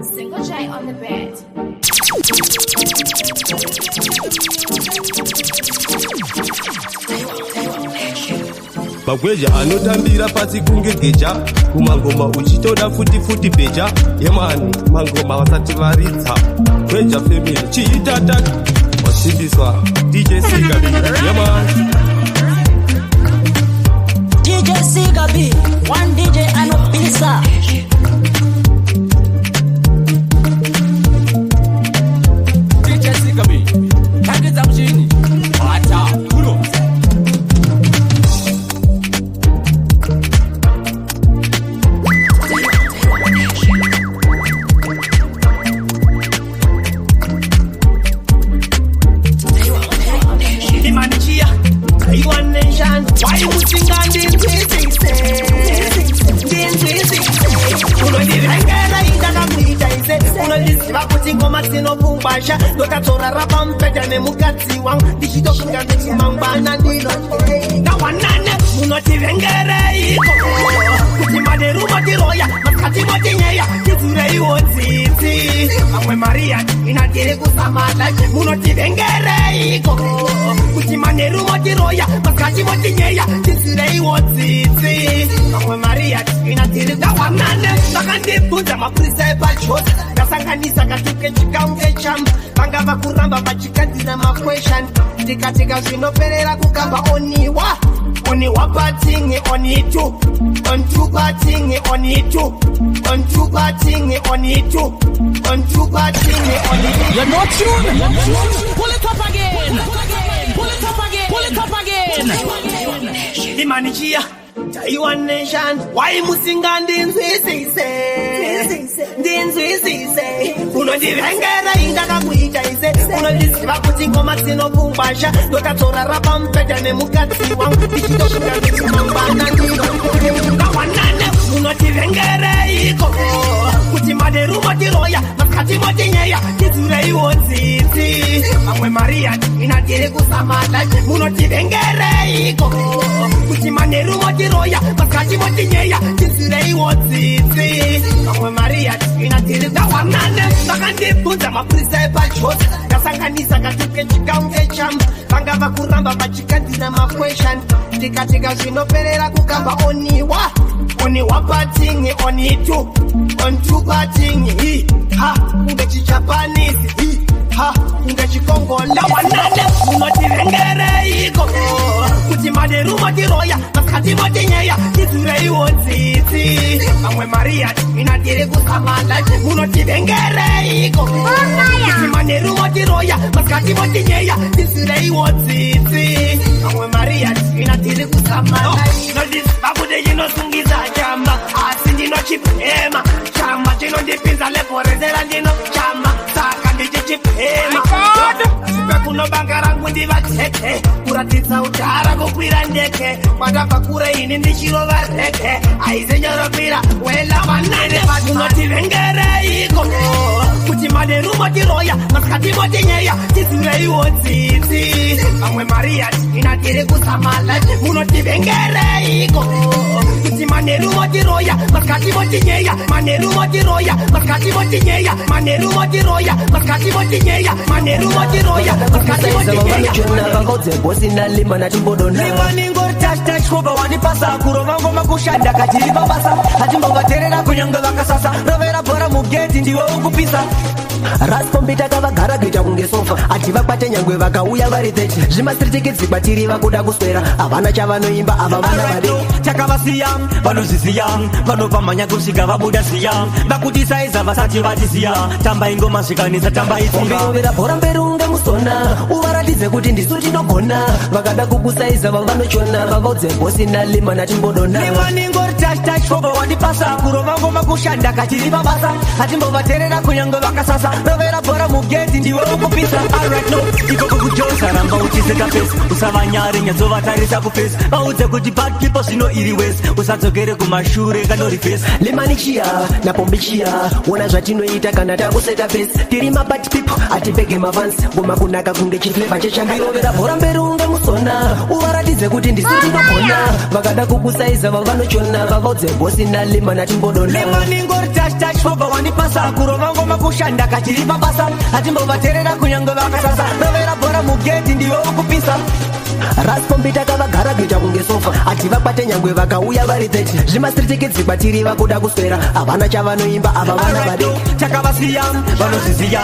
Single J on the bed. Magweja anotambira pasi kunge geja kumangoma uchitoda futi beja yemani mangoma wasati varidza Gweja family chiitata wasimbiswa DJ Sigabi yemani DJ Sigabi one DJ anopisa DJ Sigabi kagiza mjini ata kuno Why you sing on this Maria inatire kusamala munotivengere iko kuti maneru motiroya makati motinyeya tisirei wotsitsi amwe Maria inatire kawanane sakandibvunza mapurisa epachose ndasanganisa katuke chikaunge chamba vanga vakuramba vachikandira maquestion ndikatika zvinoperera kukamba oniwa parting on it too on two parting on it too on two parting on it too on two parting on it. You're not tuned. Pull it up again. Pull it up again. Pull it up again. The manager Taiwan nation. Why musinga ndinzwisise unondivengera indakakuita ise unondiziva kuti ngoma dzinopumbasha ndotatora rapa mpeta nemukadzi wangu tichitosvika ndichimangwana ndinokawanane unotivengere iko kuti maderu motiroya makati motinyeya tidzireiwo dzidzi amwe Maria inatiri kusamata munotivengere iko kuti maderu motiroya makati motinyeya tidzireiwo dzidzi amwe Maria inatiri kawanane vakandibvunza mapurisa epachose ndasanganisa katuke chikaunge chamba vanga vakuramba vachikandira maquestion ndikatika zvinoperera kukamba oniwa parting on it too on two parting ha unge chijapanese ha unge chikongola wanane unotivengere iko kuti maderu motiroya makati motinyeya tidzireiwo dzidzi amwe Maria inatiri kusamala munotivengere iko kuti maderu motiroya makati motinyeya tidzireiwo dzidzi amwe Maria inatiri kusamala nodisivakude inosungiza chamba asi ndinochipema chamba chinondipinza leporezera ndino chamba saka ndichichipema pekunobanga rangu ndivatete kuratidza udhara kukwira ndeke kwandabva kure ini ndichirova reke aizenyoropira wela vanene vatunotivengere iko kuti maderu motiroya masikati motinyeya tidzireiwo dzidzi amwe Maria inatiri kusamala munotivengere iko kuti maneru motiroya masikati motinyeya maneru motiroya masikati motinyeya maneru motiroya masikati motinyeya maneru motiroya masikati motinyeya vakodze bosi nalimba natimbodona limaningoritash koba wanipasa kurova ngoma kushanda katiri mabasa atimbovaterera kunyange vakasasa rovera bhora mugeti ndiwe ukupisa raskombita kavagara kuita kunge sofa ati vakwate nyangwe vakauya vari 30 zvimasiritikidzi kwatiri vakuda kuswera havana chavanoimba ava vana vadiki takavasiya vanozviziya vanopamhanya kusvika vabuda ziya vakutisaiza vasati vatiziya tamba ingoma zvikanisa tamba izimbeirovera bhora mberi unge musona uvaratidze kuti ndisu tinogona vakada kukusaiza vavanochona vavaudze bosi nalima natimbodona limaningoritash koba wandipasa kurova ngoma kushanda katiri mabasa atimbovaterera kunyange vakasasa rovera bhora mugeti ndiwe ukupisa. Alright no, ikoko kujosa ramba uchiseka face, usavanyare nyatsovatarisa kuface, vaudze kuti bad people zvino iri wese, usadzokere kumashure kanori face. lemanichia napombichia wona zvatinoita kana tangoseta face, tiri mabad people atipege mavansi, ngoma kunaka kunge chifleva chechambirovera bhora mberi unge musona, uvaratidze kuti ndisitinogona, vakada kukusaiza vavanochona, vavaudze bosi nalima natimbodona. lemaningori touch foba wandipasa kurova ngoma kushanda kachiri pabasa, atimbovaterera kunyange vakasasa, rovera bhora mugeti ndiwe ukupisa. raspombita kavagara kuita kunge sofa, ati vakwate nyangwe vakauya vari 30, zvimastritikidzi kwatiri vakuda kuswera, havana chavanoimba ava vana vade chakavasiya vanozviziya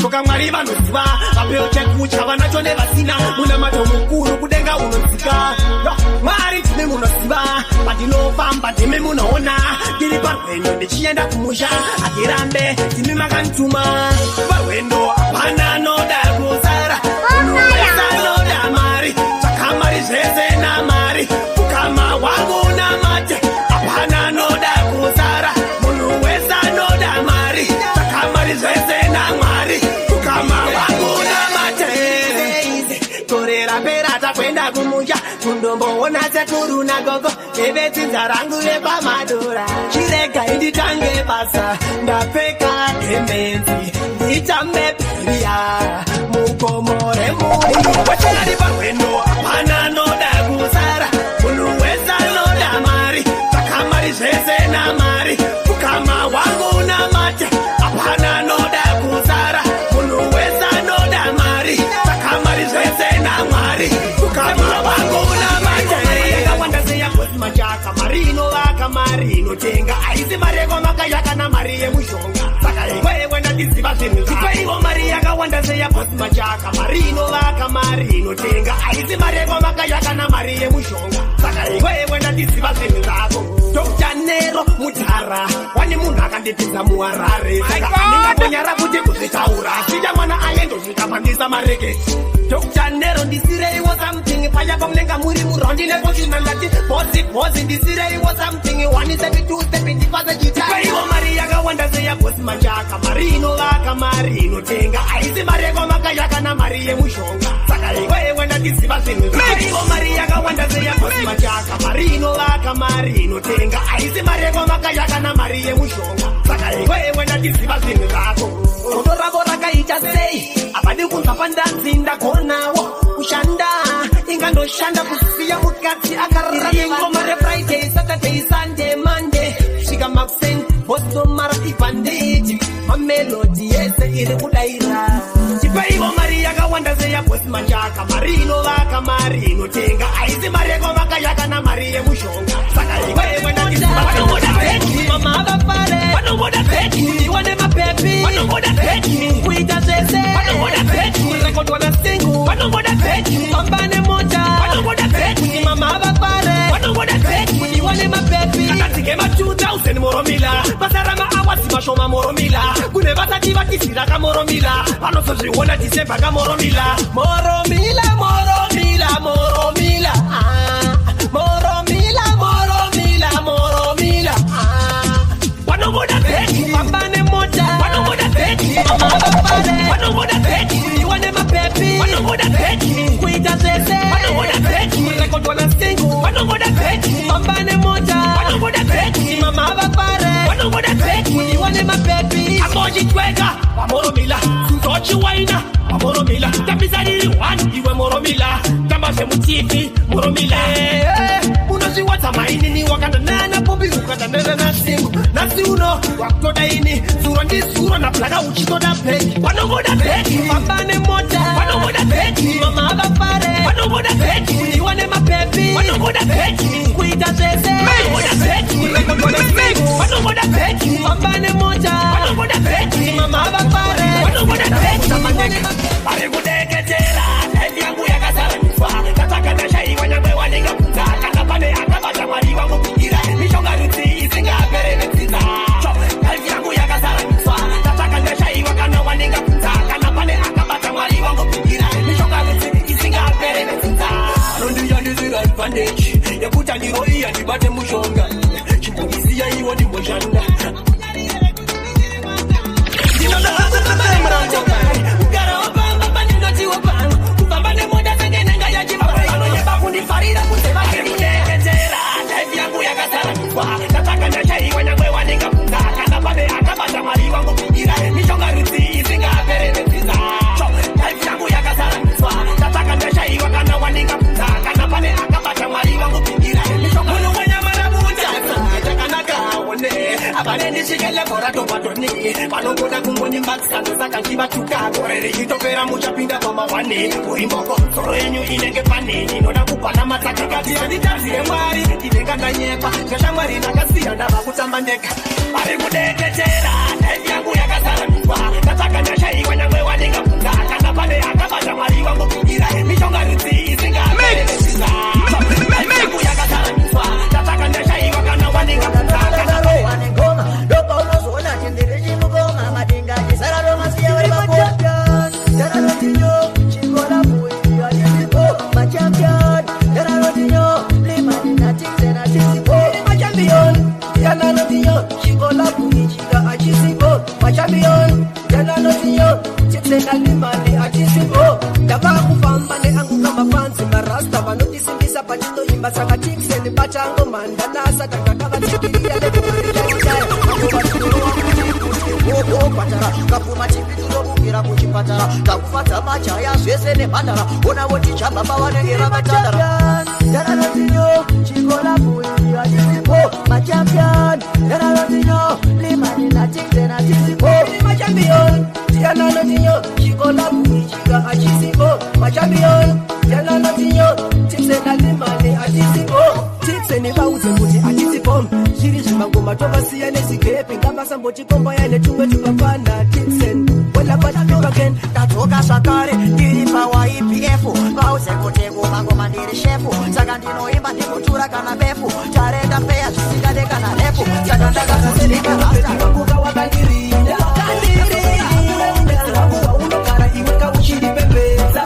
soka mwari vanoziva vapeo chekucha vanacho nevasina, muna mato mukuru kudenga unodzika, mwari tine munoziva patinofamba timi munoona, tiri parwendo ndichienda kumusha atirambe timi makantuma parwendo hapana noda kuzara, unoweza noda mari chakamari zvese namari, ukama wangu namate hapana noda kuzara, unoweza noda mari chakamari zvese namari, ukama wangu namate torera pera takwenda kumusha kundomboona sekuru nagogo evetsinza rangu repamadora, chirega inditange basa ndapfeka hemenzi nditambe piria mukomore muri wachinari parwendo hapana noda kuzara, unoweza noda mari chakamari zvese namari, ukama wangu namate hapana noda kuzara, unoweza noda mari chakamari zvese namari, ukama wangu namate yakawanda seyakosmachaka mari inovaka mari inotenga aisi mari yekwamaka na mari yemushonga, saka ikwewe ndatiziva zvinhu zvaivo mari yakawanda seyakosmachaka mari inovaka mari inotenga aisi mari yekwamaka na mari yemushonga, saka ikwewe ndatiziva zvinhu zvako. Dr. Nero Mutara wani munhu akandipinza muharare, saka andingakonyara kuti kuzvitaura achida mwana aendo zvikapandisa mareketi. Dr. Nero ndisireiwo something paya pamunenga muri muraundi nekochina ndati bozi ndisireiwo something 172 step ndifase chitaiwa, iwo mari yakawanda seyagosi machaka, mari inovaka mari inotenga aisi mari yekwamaka na mari yemushonga, saka ikwewe ndatiziva zvinhu iwo mari yakawanda seyagosi machaka, mari inovaka mari inotenga aisi mari yekwamaka na mari yemushonga, saka ikwewe ndatiziva zvinhu zvako. Rodo ravo rakaita sei apadi kunza pandanzi ndagonawo kushanda ingandoshanda kusiya mukadzi akarara ingoma refriday saturday sunday monday svika makuseni bostomara ibhanditi mamelodi yese iri kudaira, chipaiwo mari yakawanda seyagosi machaka, mari inovaka mari inotenga aisi mari yekwamaka na mari yemushonga, saka ikwewe ndatiziva vanoboda peki mama avapare vanoboda peki wane mapepi vanoboda peki kuita zvese vanoboda peki rekodwa na singu vanoboda peki pambane moto shoma moromila kune vatati vatisira kamoromila vanosozviona December kamoromila moromila moromila moromila moromila moromila moromila vanongoda beki pambane moja vanongoda beki amavapare vanongoda beki iwane mapepi vanongoda beki kuita zese vanongoda beki rekordwa na single vanongoda beki pambane moja vanongoda beki amavapare vanongoda beki iwane mapepi amojitweka vamoromila suzochiwaina vamoromila tambizariri one iwe moromila tambazve mutifi moromila unozviwadza mainini wakandanana pombi ukandanana nasingu nasi uno wakutoda ini zuro ndizuro nablaka uchitoda beki vanongoda beki pambane mota vanongoda beki mama avafare vanongoda beki iwane mapepi vanongoda beki kuita zvese vanongoda beki vanongoda beki pambane mota vanongoda beki mama avafare vanongoda beki vari kudeketera life yangu yakasaraniswa kataka ndashaiwa nyangwe wanenga kunza kana pane akabata mwari wangu kugira mishonga rudzi isingaperevetsidza life yangu yakasaraniswa kataka ndashaiwa kana wanenga kunza kana pane akabata mwari wangu kugira mishonga rudzi isingaperevetsidza anondiyandizira advantage yekuti ndiro iya ndibate mushonga chimbonisiya iwo ndimboshanda nataka ndashaiwa nyangwe wanenga kunza kana pane akabata mwari wangu kugira mishonga rudzi isingaperevetsidza life yangu yakasaraniswa nataka ndashaiwa kana wanenga kunza kana pane akabata mwari wangu kugira mishonga muno wanyamara bunjasa chakanaka one abane ndishikele bora topatoni vanongoda kungonyimbatsando saka ndivatuka gore richitopera muchapinda pamavane urimboko soro yenyu inenge pane inoda kupana matsakakatira nditazire mwari ndinenga ndanyepa zvashamwari ndakasiya ndava kutamba ndega vari kudeketera life yangu yakasaraniswa nataka ndashaiwa nyangwe wanenga kunza kana pane akabata mwari wangu kugira mishonga rudzi isingaperevetsidza life yangu yakasaraniswa nataka ndashaiwa kana wanenga kunza kana pane wanengoma ndopa unozoona tendere chimugoma madenga chisararo masiya vari makompion daranotinyo chikora muiyo atisipo machampion daranotinyo limaninatinzena tisipo machampion daranotinyo chikola muichika achisipo machampion daranotinyo chitsena limani achisipo ndavakufamba neangu kama panzi marasta vanotisimbisa pachitoimba saka tikseni pachango mandanasa takakavatsikiria kapuma chipiturobugira kuchipatara kakufadza majaya zvese nemhandara ona votichamba pavanengera matandara daranotinyo chikola muiri atisipo machampion daranotinyo limaninatinzena tisipo machampion diananotinyo chikola muichika achisipo machampion diananotinyo tiksena limani achisipo tikseni vaudze kuti achisipo zviri zvimangoma tovasiya nezikepi ngavasambotikomba yaine tumwe tupapana tiksen welapapipaken tadzoka zvakare ndiri paYPF vauze kuti kumangoma ndiri shefu saka ndinoimba ndikutura kana befu tarenda peya zvisingade kana refu saka ndakasasenekarasta wakandirinda unogara iwe kauchiripembedza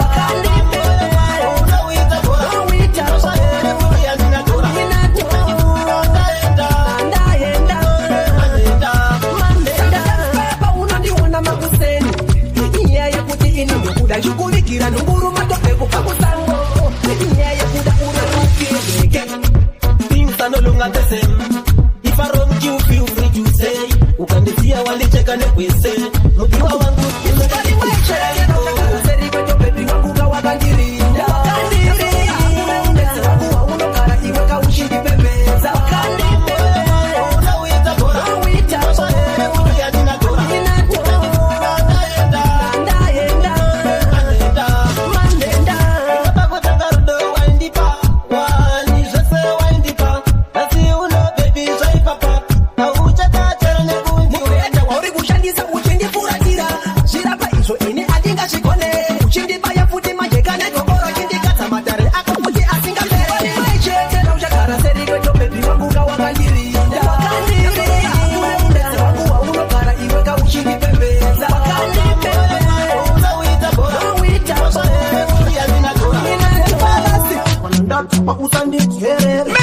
pakusandi terere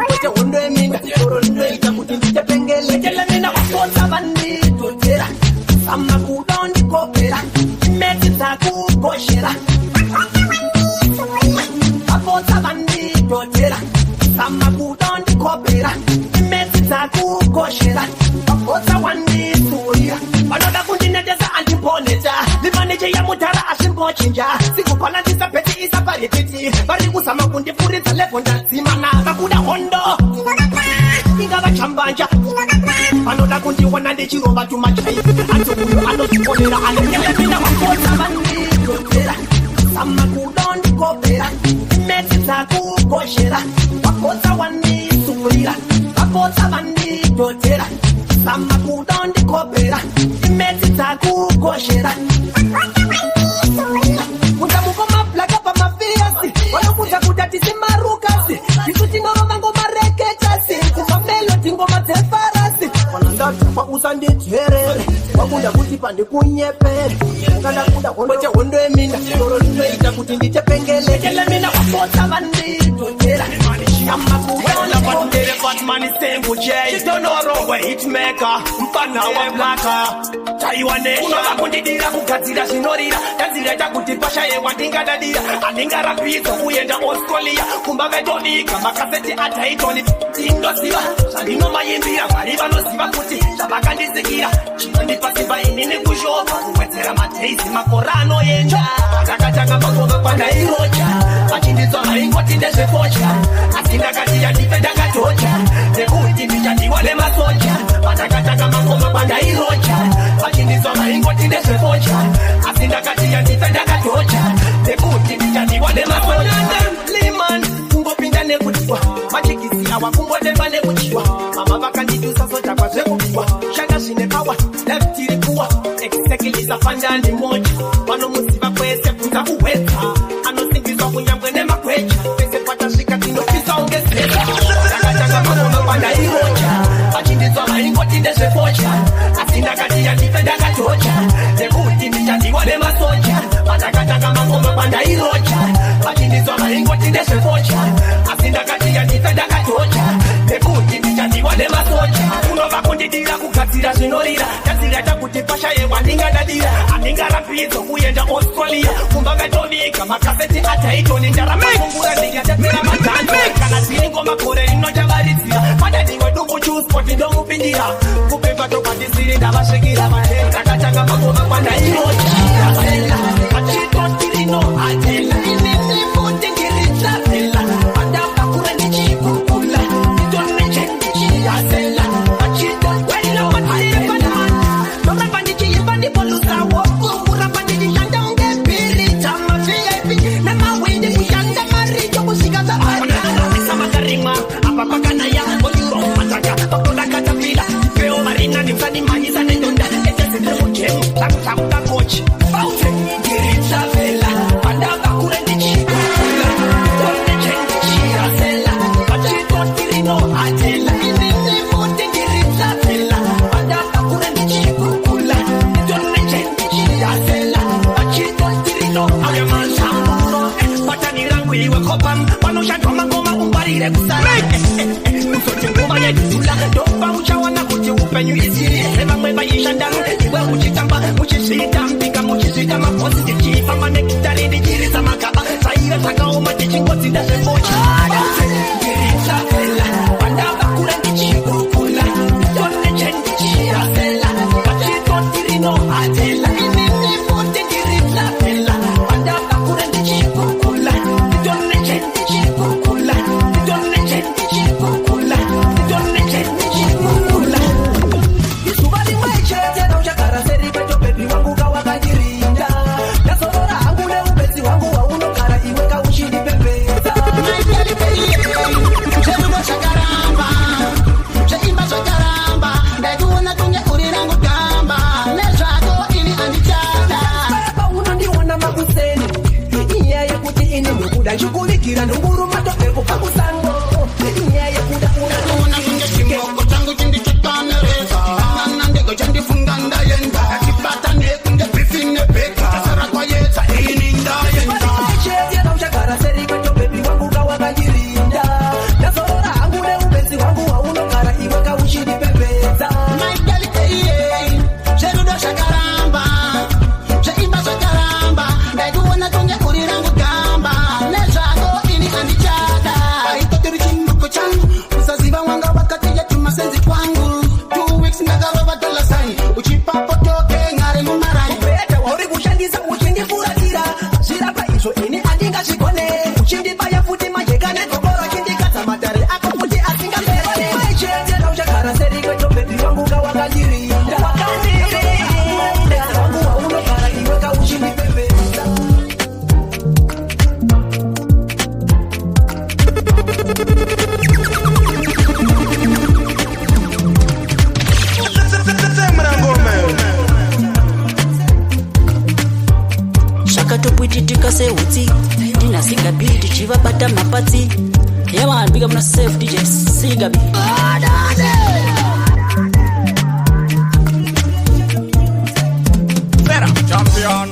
Wacha ondoe mina Orondo ita kutindite pengele Jele mina wakota bandito tera Sama kudondi kopera Meti taku koshera Wakota bandito tera Sama kudondi kopera Meti taku koshera Wakota bandito tera Wanoda kundinedeza antiponeta Limaneje ya mutara asimbochinja Sikupala ndisa peti isa parititi Bariku sama kundi furi zalefonda Zimana kakuda hondo Inga bachambanja Wanoda kundi wana ndechiroba tumachai Antukuyo anosiponera Alekele mina wakota bandito tera Sama kudondi kopera Meti taku koshera Wakota bandito tera Wakota bandito tera Sama kudondi kopera Meti taku koshera Mutamuko maplaka pa mafiasi Wanakuja kutatisi marukasi Kisuti ngoma ngoma reketasi Kufamelo tingoma tefarasi Wanandatu pa usandi terere Wakunda kutipa ndi kunyepere Nganda kuda kondoche hondo emina Toro nime ita kutindite pengele Kele mina wakota bandito tera Shama kuwana patere Batmani sengu jay Chitonoro we hitmaker Mpana wa blaka Taiwane Unola kundidira kukatira shinorira Tanzireta kutipasha ye wandinga dadira Aninga rapito kuyenda Australia Kumbaga donika makaseti ataitoni Tindo siva Shalino mayimbira Mariba no siva kuti Shabaka ndizikira Chimanipa siva inini kushoka Kuwetera mateisi makorano yenja Takataka makoga kwa nairoja Achindizo haingo tindeze focha Asinda kati ya difenda katocha Nekuti mijandi wale masoja Takataka makoga kwa nairoja Achindizo haingo tindeze focha Asinda kati ya difenda katocha Nekuti mijandi wale masoja Liman Kumbo pinda nekutiwa Machikisi awa kumbo temba nekutiwa Mama baka nijusa soja kwa zekutiwa Shanga shinekawa Left ilikuwa Exekiliza fanda ndi moja Wano musiva kwese kunza uweta Ano singizwa kunyambwe nema kwecha Pese pata shika tino pisa ongezeka Changa makono panda iroja Achindizwa maingo tindeze focha Asinda kati ya difenda katocha Nekuti mijandi wale masoja Changa makono panda iroja Achindizwa maingo tindeze focha Asinda kati ya difenda katocha Nekuti mijandi wale masoja Unova kundidira kukatira shinorira Tanzireta kutipasha ye wandinga dadira Aninga rapizo kuyenda Australia Kumbaga donika makaseti ataitoni Ndara mafungura ndiga tepira matanjo Kana zilingo makore ino jabarizira Mada diwe dubu juice poti domu pindira Kupepa toka disiri ndaba shekira Takachanga makoma kwa na iroja Atela, achito tirino atela Inini futi ngirita atela Mada kakura ni chikukula Nitone chendi chi atela Achito, welo matire panama Nora bandichi yibandi polusa woku Mura bandichi shanda unge piri Chama VIP Nama wende kushanda marijo kushikaza atela Nisa makarima Apapakana ya Oyuro mataka Pakoda katapila Peo marina ni msani mahisa nendonda Etesi nemo jemu Takuta kochi Baute Girita vela Panda bakure ni chikukula Done chendi chia sela Achito tirino atela Inini futi girita vela Panda bakure ni chikukula Done chendi chia sela Achito tirino Ayaman samuro Patani rangu iwe kopam Wanosha drama ngoma umbarire kusala Usote ngoma ya jitula Dopa uchawana kuti upenyu isiri Ema mweba yishandaru Iwe uchitamba Uchisita mpika Uchisita maposi Jichipa manekitari Dijiriza makaba Saire taka oma Jichingozi Dase mochi Girita vela Panda bakure ni chikukula Done chendi chia sela Achito tirino atela Inini futi girita vela Panda bakure ni chikukula Done chendi chikukula Done chendi chikukula Done chendi chikukula Isubali mweche Tena ushakara seri Kwecho pepi wangu kawa kajirinda Nasorora angule ubezi wangu wa uno kara iweka ushidi pepeza Chemu shakaramba Chemba shakaramba Ndajuona tunge urirangu kamba Neshako ili andichada Baba uno ndiwana makuseni Iya ya kuti ini nukuda Shukulikira nunguru matoke kupakusango Iya ya kuda una tunge chimoko changu chindi chitanereza Nana ndego chandi funganda yenda Kipata nekunge pifine peka Kasara kwa yeta ini nda yenda uchinditatiza uchindifuratira zvirapa izvo ini andingazvigone uchindibaya futi majeka negogoro chindikadza matare ako futi asingapere maichenzera uchagara seri kwetobhedhi wangu kawakandirinda wangu waunogara iwe kauchindipemberisa zvakatopwititika sehutsi ndinasingabi tichivabata mapatsi yaman big up na safe DJ Singabi Sera champion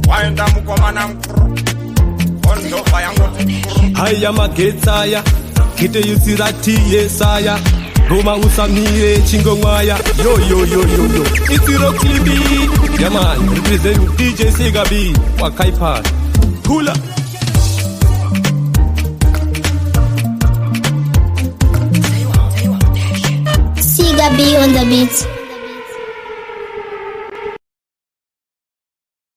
waenda mukomana kondo bayango haya magetsaya kite yusirati yesaya Goma usamire chingomwaya yo Itiro Klibi yeah man represent DJ Singabi Wakaipa Kula Singabi on the beat.